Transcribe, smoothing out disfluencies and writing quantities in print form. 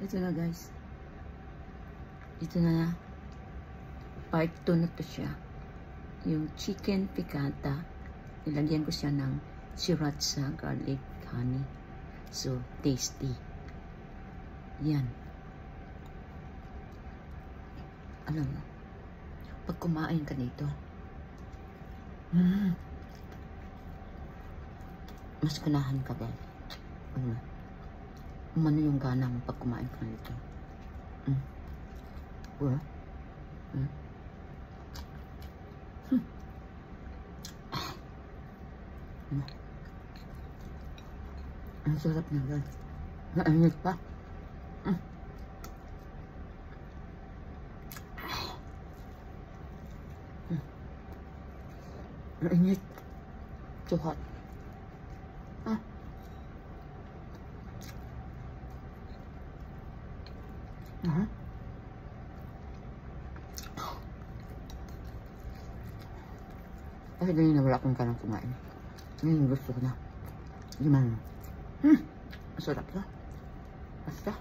Ito na guys. Ito na. Part 2 na to siya. Yung chicken piccata. Nilagyan ko siya ng sriracha garlic honey. So, tasty. Yan. Alam mo, pag kumain ka dito, mas ganahan ka ba? Umano yung gana mo pag kumain ka dito. Ang sarap na guys. Mainit pa. Mainit. Too hot. Kasi ganyan na wala akong kanang kumain. Ngayon gusto ko na. Gimana? Masarap na. Basta.